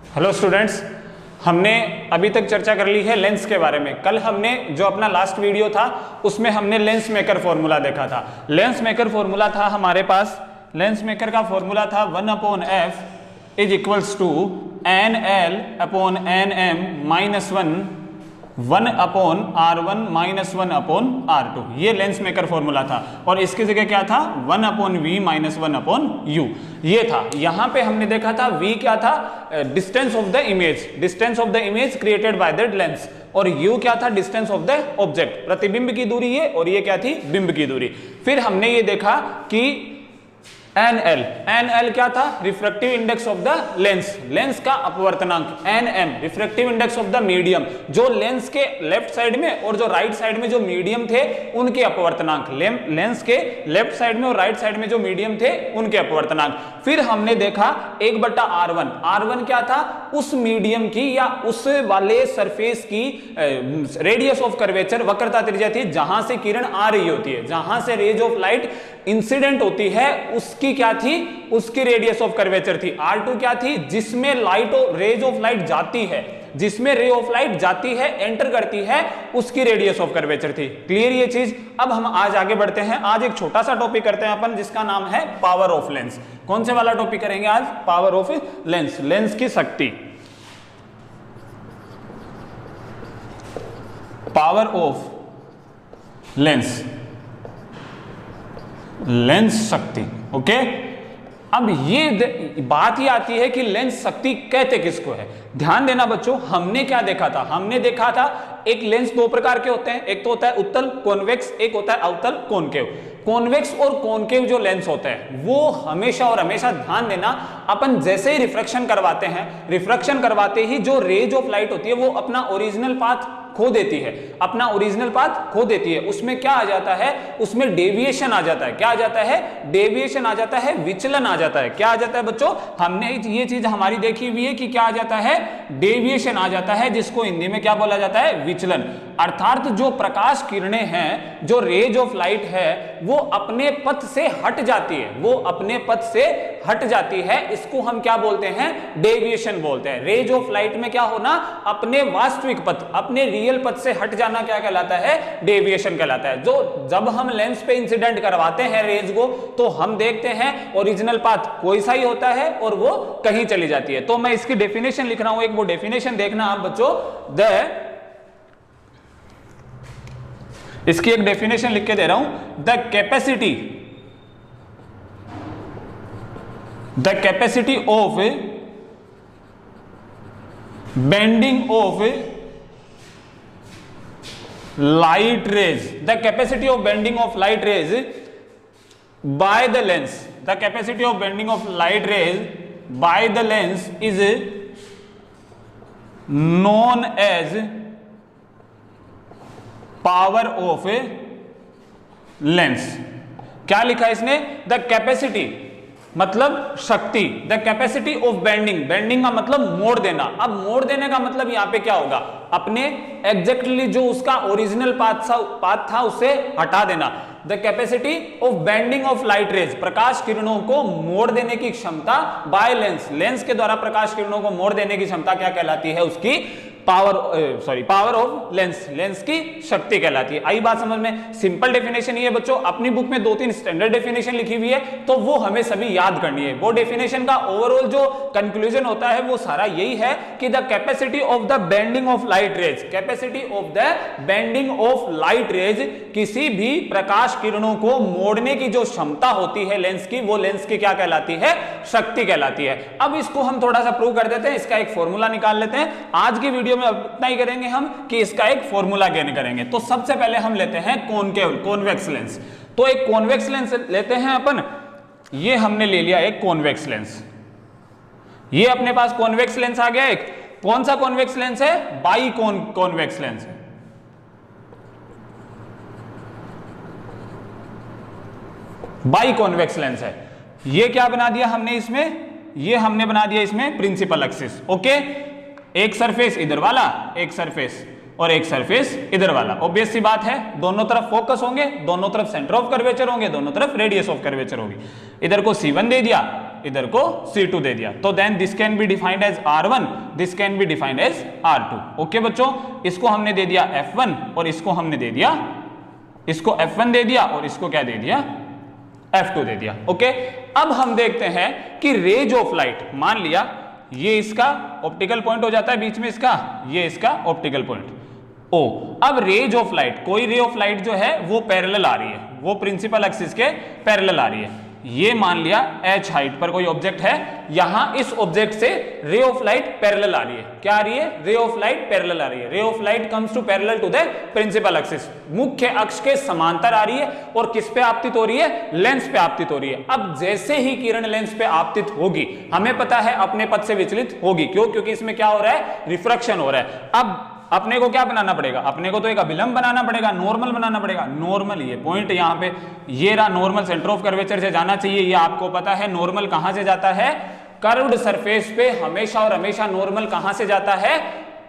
Hello students, हमने अभी तक चर्चा कर ली है लेंस के बारे में। कल हमने जो अपना लास्ट वीडियो था उसमें हमने लेंस मेकर फॉर्मूला देखा था। लेंस मेकर फॉर्मूला था हमारे पास, लेंस मेकर का फॉर्मूला था 1/f is equals to NL/NM -1/1/R1 -1/R2। ये लेंस मेकर फॉर्मूला था और इसकी जगह क्या था 1/v -1/u ये था। यहां पे हमने देखा था v क्या था, distance of the image created by the lens, और u क्या था, डिस्टेंस ऑफ द ऑब्जेक्ट, प्रतिबिंब की दूरी ये, और ये क्या थी, बिंब की दूरी। फिर हमने ये देखा कि NL क्या था, refractive index of the lens का अपवर्तनांक। NM refractive index of the medium, जो लेंस के लेफ्ट साइड में और जो राइट साइड में जो मीडियम थे उनके अपवर्तनांक। लेंस के लेफ्ट साइड में और राइट साइड में जो मीडियम थे उनके अपवर्तनांक। फिर हमने देखा 1/R1 क्या था, उस मीडियम की या उस वाले सरफेस की रेडियस ऑफ कर्वेचर, वक्रता त्रिज्या थी, जहां से किरण आ रही होती है, जहां से रेज ऑफ लाइट इंसिडेंट होती है, उसकी क्या थी, उसकी रेडियस ऑफ कर्वेचर थी। R2 क्या थी, जिसमें रेज ऑफ लाइट जाती है, जिसमें रे ऑफ लाइट जाती है, एंटर करती है, उसकी रेडियस ऑफ कर्वेचर थी। क्लियर ये चीज। अब हम आज आगे बढ़ते हैं। आज एक छोटा सा टॉपिक करते हैं अपन, जिसका नाम है पावर ऑफ लेंस। कौन से वाला टॉपिक करेंगे आज? पावर ऑफ लेंस, लेंस की शक्ति, पावर ऑफ लेंस, लेंस शक्ति। ओके, अब ये बात ही आती है कि लेंस शक्ति कहते किसको है। ध्यान देना बच्चों, हमने क्या देखा था, हमने देखा था एक लेंस दो प्रकार के होते हैं, एक तो होता है उत्तल कॉन्वेक्स, एक होता है अवतल कॉनकेव। कॉन्वेक्स और कॉनकेव जो लेंस होते हैं वो हमेशा और हमेशा, ध्यान देना, अपन जैसे ही रिफ्रैक्शन करवाते हैं, रिफ्रैक्शन करवाते ही जो रेज ऑफ लाइट होती है वो अपना ओरिजिनल पाथ खो देती है, अपना ओरिजिनल पाथ खो देती है। उसमें क्या आ जाता है, उसमें डेविएशन आ जाता है। क्या आ जाता है? डेविएशन आ जाता है, विचलन आ जाता है। क्या आ जाता है बच्चों? हमने ये चीज हमारी देखी हुई है कि क्या आ जाता है, डेविएशन आ जाता है, जिसको हिंदी में क्या बोला जाता है, विचलन। अर्थात जो प्रकाश किरणें हैं, जो रेज ऑफ लाइट है, वो अपने पथ से हट जाती है, वो अपने पथ से हट जाती है। इसको हम क्या बोलते हैं, डेविएशन बोलते हैं। रेज ऑफ लाइट में क्या होना, अपने वास्तविक पथ, अपने रियल पथ से हट जाना क्या कहलाता है, डेविएशन कहलाता है। जो जब हम लेंस पे इंसिडेंट करवाते हैं रेज को, तो हम देखते हैं ओरिजिनल पाथ कोई सा ही होता है और वो कहीं चली जाती है। तो मैं इसकी डेफिनेशन लिख रहा हूं, एक वो डेफिनेशन देखना आप बच्चों। इसकी एक डेफिनेशन लिख के दे रहा हूं, the capacity of bending of light rays, the capacity of bending of light rays by the lens, the capacity of bending of light rays by the lens is known as power of lens। क्या लिखा है इसने, the capacity मतलब शक्ति, the capacity of bending, bending का मतलब मोड़ देना। अब मोड़ देने का मतलब यहां पे क्या होगा, अपने एग्जैक्टली जो उसका ओरिजिनल पाथ था उसे हटा देना। The capacity of bending of light rays, प्रकाश किरणों को मोड़ देने की क्षमता बाय लेंस, लेंस के द्वारा प्रकाश किरणों को मोड़ देने की क्षमता क्या कहलाती है, उसकी पावर ऑफ लेंस, लेंस की शक्ति कहलाती है। आई बात समझ में? सिंपल डेफिनेशन ये बच्चों, अपनी बुक में 2-3 स्टैंडर्ड डेफिनेशन लिखी हुई है, तो वो हमें सभी याद करनी है। वो डेफिनेशन का ओवरऑल जो कंक्लूजन होता है वो सारा यही है कि the capacity of the bending of light raise, capacity of the bending of light raise, किसी भी प्रकाश किरणों को मोड़ने की जो क्षमता होती है लेंस की, वो लेंस की क्या कहलाती है, शक्ति कहलाती है। अब इसको हम थोड़ा सा प्रूव कर देते हैं, इसका एक फॉर्मूला निकाल लेते हैं। आज की वीडियो में इतना ही करेंगे हम कि इसका एक फॉर्मूला गेन करेंगे। तो सबसे पहले हम लेते हैं कॉन्वेक्स लेंस। तो एक कॉन्वेक्स लेंस लेते हैं अपन, ये हमने ले लिया एक कॉन्वेक्स लेंस, ये अपने पास कॉन्वेक्स लेंस आ गया एक। कौन सा कॉन्वेक्स लेंस है, बाई कॉन्वेक्स लेंस है। बाई कॉन्वेक्स लेंस है। ये क्या बना दिया हमने इसमें, ये हमने बना दिया इसमें प्रिंसिपल एक्सिस। ओके, एक सरफेस इधर वाला, एक सरफेस और एक सरफेस इधर वाला। ऑब्वियस सी बात है, दोनों तरफ फोकस होंगे, दोनों तरफ सेंटर ऑफ कर्वेचर होंगे, दोनों तरफ रेडियस ऑफ कर्वेचर होगी। इधर को C1 दे दिया, इधर को C2 दे दिया। तो then this can be defined as R1, this can be defined as R2। Okay बच्चों, इसको हमने दे दिया F1 और इसको हमने दे दिया, इसको F1 दे दिया और इसको क्या दे दिया, F2 दे दिया। ओके, अब हम देखते हैं कि रेज ऑफ लाइट, मान लिया ये इसका ऑप्टिकल पॉइंट हो जाता है बीच में इसका, ये इसका ऑप्टिकल पॉइंट O। अब रेज ऑफ लाइट, कोई रे ऑफ लाइट जो है वो पैरेलल आ रही है, वो प्रिंसिपल एक्सिस के पैरेलल आ रही है। ये मान लिया h हाइट पर कोई ऑब्जेक्ट है, यहां इस ऑब्जेक्ट से रे ऑफ लाइट पैरेलल आ रही है। क्या आ रही है, रे ऑफ लाइट पैरेलल आ रही है। Ray of light comes to parallel to the principal axis, मुख्य अक्ष के समांतर आ रही है और किस पे आपतित हो रही है, लेंस पे आपतित हो रही है। अब जैसे ही किरण लेंस पे आपतित होगी, हमें पता है अपने पथ से विचलित होगी। क्यों, क्योंकि इसमें क्या हो रहा है, रिफ्रैक्शन हो रहा है। अब अपने को क्या बनाना पड़ेगा, अपने को तो एक अभिलंब बनाना पड़ेगा, नॉर्मल बनाना पड़ेगा। नॉर्मल, ये पॉइंट यहाँ पे ये रहा, नॉर्मल सेंटर ऑफ कर्वेचर से जाना चाहिए, ये आपको पता है। नॉर्मल कहां से जाता है, कर्व्ड सरफेस पे हमेशा और हमेशा नॉर्मल कहां से जाता है,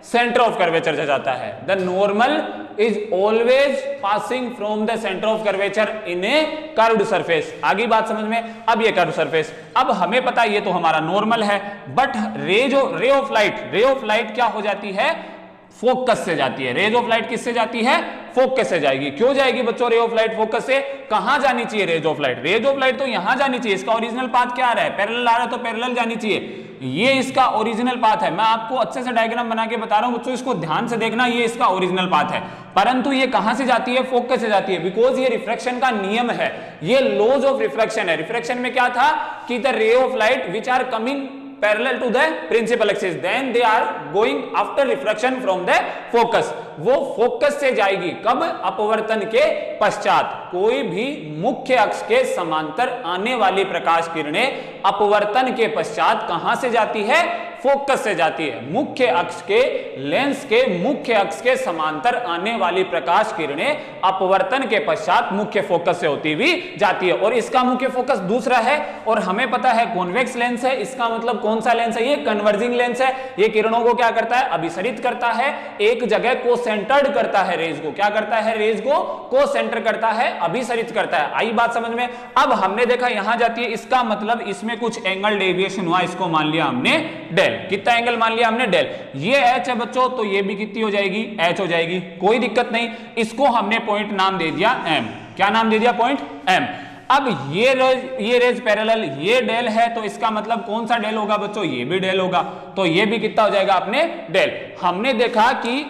सेंटर ऑफ कर्वेचर से जाता है। The normal is always passing from the centre of curvature in A curved surface. आगे बात समझ में। अब ये कर्व्ड सरफेस, अब हमें पता है ये तो हमारा नॉर्मल है, बट रे ऑफ लाइट क्या हो जाती है, फोकस से जाती है। रेज ऑफ लाइट किससे जाती है, फोकस से जाएगी। क्यों जाएगी बच्चों रे ऑफ लाइट फोकस से, कहां जानी चाहिए rays of light, rays of light तो यहां जानी चाहिए। इसका ओरिजिनल पाथ क्या आ रहा है, पैरेलल आ रहा है तो पैरेलल जानी चाहिए, ये इसका ओरिजिनल पाथ है। मैं आपको अच्छे से डायग्राम बना के बता रहा हूं बच्चों, इसको ध्यान से देखना, ये इसका ओरिजिनल पाथ है। परंतु ये कहां से जाती है, फोकस से जाती है, बिकॉज ये रिफ्रैक्शन का नियम है, ये लॉज ऑफ रिफ्रैक्शन है। रिफ्रैक्शन में क्या था कि the ray of light which are coming parallel to the principal axis, then they are going after refraction from the focus, वो फोकस से जाएगी कब, अपवर्तन के पश्चात। कोई भी मुख्य अक्ष के समांतर आने वाली प्रकाश किरणें अपवर्तन के पश्चात कहां से जाती है, फोकस से जाती है। मुख्य अक्ष के, लेंस के मुख्य अक्ष के समांतर आने वाली प्रकाश किरणें अपवर्तन के पश्चात मुख्य फोकस से होती हुई जाती है। और इसका मुख्य फोकस दूसरा है, और हमें पता है कॉन्वेक्स लेंस है। इसका मतलब कौन सा लेंस है, ये कन्वर्जिंग लेंस है। ये किरणों को क्या करता है, अभिसरित करता है, एक जगह को सेंटर्ड करता है, रेज को क्या करता है, रेज को सेंटर करता है, अभिसरित करता है। आई बात समझ में। अब हमने देखा यहां जाती है, इसका मतलब इसमें कुछ एंगल डेविएशन हुआ, इसको मान लिया हमने डेल। कितना एंगल मान लिया हमने, डेल। ये एच है बच्चों, तो ये भी कितनी हो जाएगी, एच हो जाएगी, कोई दिक्कत नहीं। इसको हमने पॉइंट नाम दे दिया एम। क्या नाम दे दिया, पॉइंट एम। अब ये रेज पैरेलल, ये डेल है, तो इसका मतलब कौन सा डेल होगा बच्चों, ये भी डेल होगा, तो ये भी कितना हो जाएगा अपने डेल। हमने देखा कि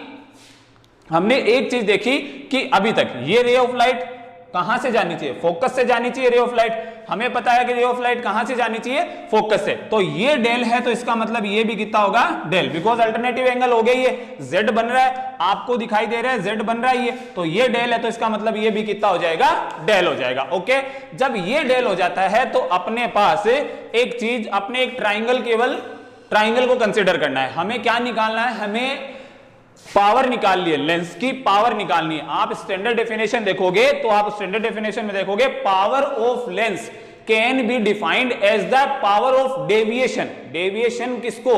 हमने एक चीज देखी कि अभी तक ये रे ऑफ लाइट कहां से जानी चाहिए, फोकस से जानी चाहिए रे ऑफ लाइट। हमें पता है कि रे ऑफ लाइट कहां से जानी चाहिए, फोकस से। तो ये डेल है, तो इसका मतलब ये भी कितना होगा, डेल, बिकॉज अल्टरनेटिव एंगल हो गई है, जेड बन रहा है, आपको दिखाई दे रहा है जेड बन रहा है ये, तो ये डेल है, तो इसका मतलब ये भी कितना हो जाएगा, डेल हो जाएगा। ओके, जब ये डेल हो जाता है तो अपने पास एक चीज, अपने एक ट्राइंगल, केवल ट्राइंगल को कंसिडर करना है। हमें क्या निकालना है, हमें पावर निकालनी है, लेंस की पावर निकालनी है। आप स्टैंडर्ड डेफिनेशन देखोगे तो आप स्टैंडर्ड डेफिनेशन में देखोगे power of lens can be defined as the power of deviation. Deviation किसको,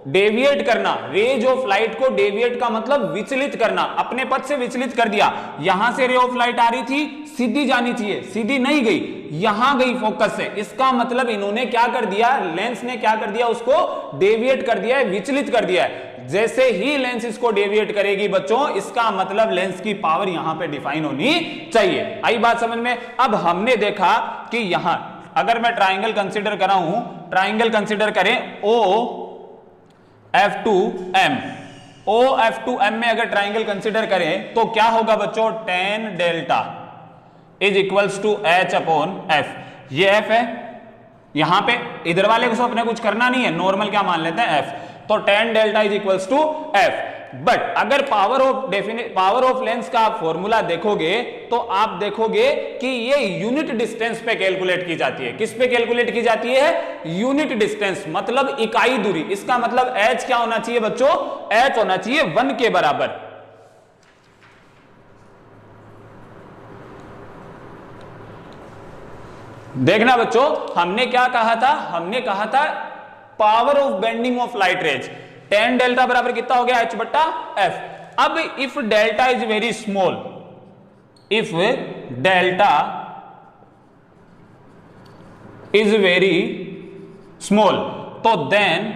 डेविएट करना, रेज ऑफ लाइट को डेविएट का मतलब विचलित करना, अपने पथ से विचलित कर दिया। यहां से रे ऑफ लाइट आ रही थी, सीधी जानी चाहिए, सीधी नहीं गई, यहां गई फोकस से। इसका मतलब इन्होंने क्या कर दिया, लेंस ने क्या कर दिया, उसको डेविएट कर दिया है, विचलित कर दिया है। जैसे ही लेंस इसको डेविएट करेगी बच्चों, इसका मतलब लेंस की पावर यहां पे डिफाइन होनी चाहिए। आई बात समझ में। अब हमने देखा कि यहां अगर मैं ट्राइंगल कंसीडर कर रहा हूं, ट्राइंगल कंसीडर करें OF2M, OF2M में अगर ट्राइंगल कंसीडर करें तो क्या होगा बच्चों, tan delta is equals to H upon F। ये F है, यहां पे इधर वाले को अपने कुछ करना नहीं है, नॉर्मल क्या मान लेते हैं F, तो tan delta is equals to F। But अगर पावर ऑफ लेंस का आप फॉर्मूला देखोगे तो आप देखोगे कि ये यूनिट डिस्टेंस पे कैलकुलेट की जाती है। किस पे कैलकुलेट की जाती है, यूनिट डिस्टेंस, मतलब इकाई दूरी। इसका मतलब H क्या होना चाहिए बच्चों, H होना चाहिए 1 के बराबर। देखना बच्चों, हमने क्या कहा था, हमने कहा था power of bending of light rays, tan delta बराबर कितना हो गया, H बट्टा F। अब if delta is very small, if delta is very small, तो then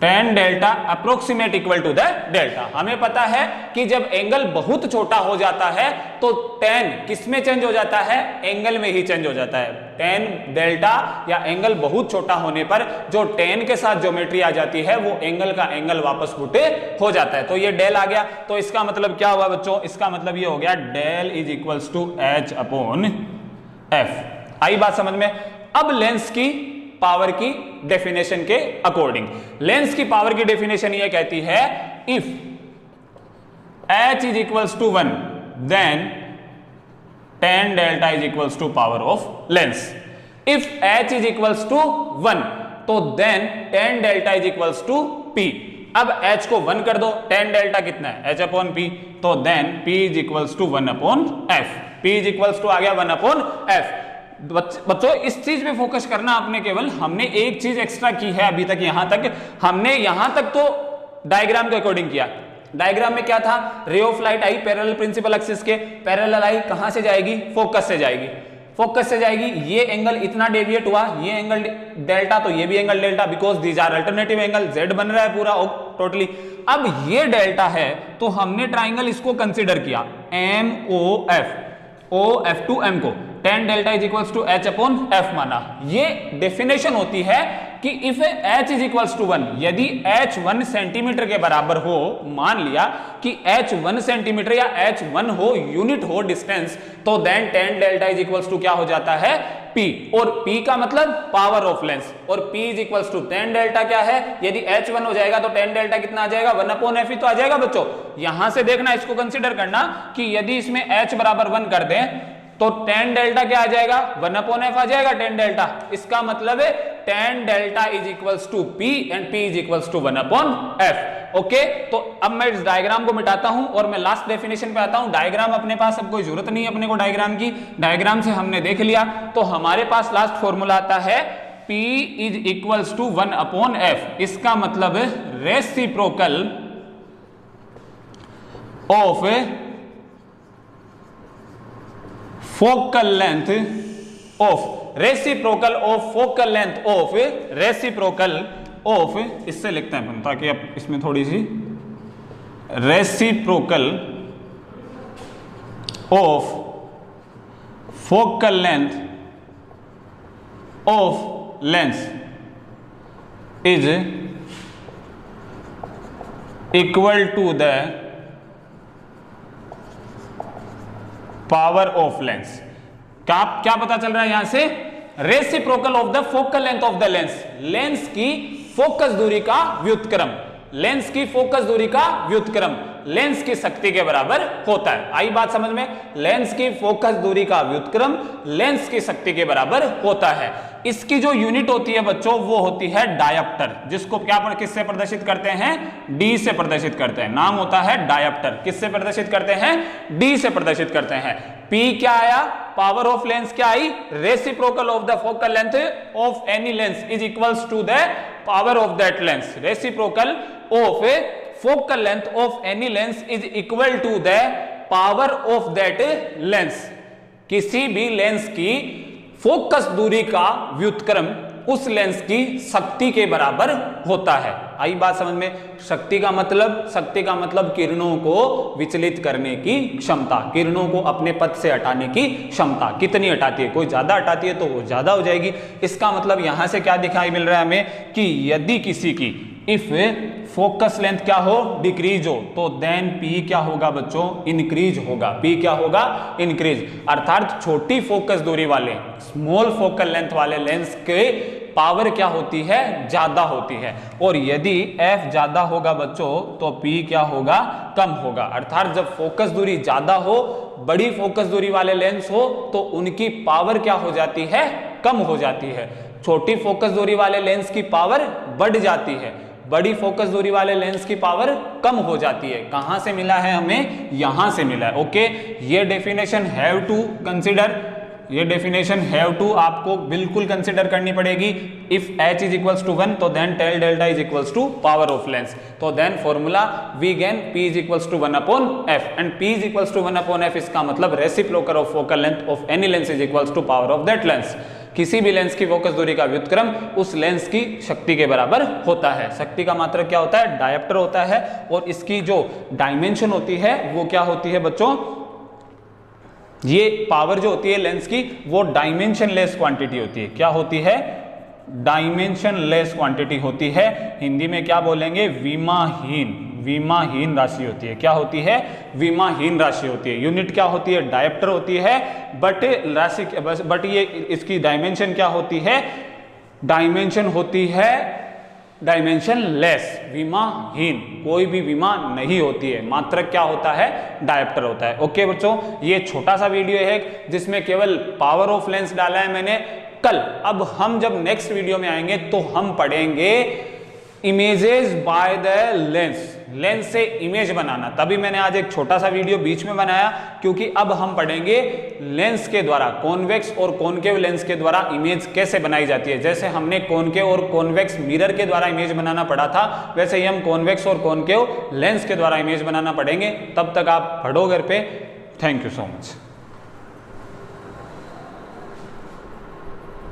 tan delta approximate equal to the delta. हमें पता है कि जब एंगल बहुत छोटा हो जाता है तो tan किस में चेंज हो जाता है, एंगल में ही चेंज हो जाता है। tan डेल्टा या एंगल बहुत छोटा होने पर जो tan के साथ ज्योमेट्री आ जाती है वो एंगल का एंगल वापस पुट हो जाता है। तो ये डेल आ गया, तो इसका मतलब क्या हुआ बच्चों, इसका मतलब ये हो गया del is equals to H upon F. आई बात समझ में। अब लेंस की पावर की डेफिनेशन के अकॉर्डिंग, लेंस की पावर की डेफिनेशन ये कहती है if h is equals to 1 then tan delta is equals to power of lens. If h is equals to 1 तो then tan delta is equals to p। अब h को 1 कर दो, tan डेल्टा कितना है h अपॉन p, तो then p is equals to 1 upon f। p is equals to आ गया 1 अपॉन f। बच्चों इस चीज पे फोकस करना आपने, केवल हमने एक चीज एक्स्ट्रा की है अभी तक, यहां तक हमने यहां तक तो डायग्राम के अकॉर्डिंग किया। डायग्राम में क्या था, रे ऑफ लाइट आई पैरेलल प्रिंसिपल एक्सिस के, पैरेलल आई कहां से जाएगी, फोकस से जाएगी, फोकस से जाएगी। ये एंगल इतना डेविएट हुआ, ये एंगल डेल्टा, तो ये भी angle delta, because these are alternative angle, Z बन रहा है पूरा टोटली। अब ये डेल्टा है तो हमने ट्राइंगल इसको कंसिडर किया MOF, OF टू M को tan delta is equals to h upon f माना। ये डेफिनेशन होती है कि if h is equals to 1, यदि h 1 सेंटीमीटर के बराबर हो, मान लिया कि h 1 सेंटीमीटर या h 1 हो, यूनिट हो डिस्टेंस, तो then tan delta is equals to क्या हो जाता है p, और p का मतलब पावर ऑफ लेंस, और p is equals to tan delta क्या है, यदि h 1 हो जाएगा तो tan डेल्टा कितना आ जाएगा 1 अपॉन f ही तो आ जाएगा बच्चों। यहां से देखना, इसको कंसिडर करना कि यदि इसमें h बराबर 1 कर दें तो tan डेल्टा क्या आ जाएगा 1 अपॉन f आ जाएगा tan डेल्टा। इसका मतलब है tan delta is equals to p and p is equals to 1 upon f। Okay, तो अब मैं इस डायग्राम को मिटाता हूं और मैं लास्ट डेफिनेशन पे आता हूं। डायग्राम अपने पास अब कोई जरूरत नहीं है अपने को डायग्राम की, डायग्राम से हमने देख लिया। तो हमारे पास लास्ट फॉर्मूला आता है p is equals to 1 upon f। इसका मतलब reciprocal of focal length of, reciprocal of focal length of, reciprocal of, इससे लिखते हैं अपन ताकि अब इसमें थोड़ी सी, reciprocal of focal length of lens is equal to the power of lens. क्या पता चल रहा है यहां से, reciprocal of the focal length of the lens, lens की फोकस दूरी का व्युत्क्रम, लेंस की फोकस दूरी का व्युत्क्रम लेंस की शक्ति के बराबर होता है। आई बात समझ में, लेंस की फोकस दूरी का व्युत्क्रम लेंस की शक्ति के बराबर होता है। इसकी जो यूनिट होती है बच्चों वो होती है डायप्टर, जिसको क्या किससे प्रदर्शित करते हैं, डी से प्रदर्शित करते हैं। नाम होता है डायप्टर, किससे प्रदर्शित करते हैं, डी से प्रदर्शित करते हैं। P क्या आया, पावर ऑफ लेंस क्या आई, reciprocal of the focal length of any lens is equals to the power of that lens. Reciprocal of focal length of any lens is equal to the power of that lens. किसी भी lens की focus दूरी का व्युत्क्रम उस lens की शक्ति के बराबर होता है। आई बात समझ में, शक्ति का मतलब किरणों को विचलित करने की क्षमता, किरणों को अपने पथ से हटाने की क्षमता। कितनी हटाती है, कोई ज्यादा हटाती है तो वो ज्यादा हो जाएगी। इसका मतलब यहां से क्या दिखाई मिल रहा है हमें कि यदि किसी की इफ फोकस लेंथ क्या हो, डिक्रीज हो, तो देन P क्या होगा बच्चों, इंक्रीज होगा। P क्या होगा, इंक्रीज। अर्थात छोटी फोकस दूरी वाले, स्मॉल फोकल लेंथ वाले लेंस के पावर क्या होती है, ज्यादा होती है। और यदि F ज्यादा होगा बच्चों तो P क्या होगा, कम होगा। अर्थात जब फोकस दूरी ज्यादा हो, बड़ी फोकस दूरी वाले लेंस हो, तो उनकी पावर क्या हो जाती है, कम हो जाती है। छोटी फोकस दूरी वाले लेंस की पावर बढ़ जाती है, बड़ी फोकस दूरी वाले लेंस की पावर कम हो जाती है। कहां से मिला है हमें, यहां से मिला है। ओके, ये डेफिनेशन हैव टू कंसीडर, ये डेफिनेशन हैव टू आपको बिल्कुल कंसीडर करनी पड़ेगी। If h is equals to 1 तो then tan delta is equals to power of lens. तो then formula we gain p is equals to 1 upon f and p is equals to 1 upon f। इसका मतलब reciprocal of focal length of any lens is equals to power of that lens. किसी भी lens की focus दूरी का व्युत्क्रम उस lens की शक्ति के बराबर होता है। शक्ति का मात्रक क्या होता है? डायप्टर होता है। और इसकी जो डायमेंशन होती है वो क्या होती है बच्चों? ये पावर जो होती है लेंस की वो डायमेंशन लेस क्वांटिटी होती है। क्या होती है? डायमेंशन लेस क्वांटिटी होती है। हिंदी में क्या बोलेंगे? विमाहीन राशि होती है। क्या होती है? विमाहीन राशि होती है। यूनिट क्या होती है? डायप्टर होती है। बट ये इसकी डायमेंशन क्या होती है? डायमेंशन होती है डायमेंशन लेस, विमाहीन। कोई भी विमा नहीं होती है। मात्रक क्या होता है? डायप्टर होता है। ओके बच्चों, ये छोटा सा वीडियो है जिसमें केवल पावर ऑफ लेंस डाला है मैंने कल। अब हम जब नेक्स्ट वीडियो में आएंगे तो हम पढ़ेंगे images by the lens, lens से इमेज बनाना। तभी मैंने आज एक छोटा सा वीडियो बीच में बनाया, क्योंकि अब हम पढ़ेंगे लेंस के द्वारा, कॉन्वेक्स और कॉनकेव लेंस के द्वारा इमेज कैसे बनाई जाती है। जैसे हमने कॉनकेव और कॉन्वेक्स मिरर के द्वारा इमेज बनाना पढ़ा था, वैसे ही हम कॉन्वेक्स और कॉनकेव लेंस के द्वारा इमेज बनाना पढ़ेंगे। तब तक आप पढ़ो घर पे। Thank you so much.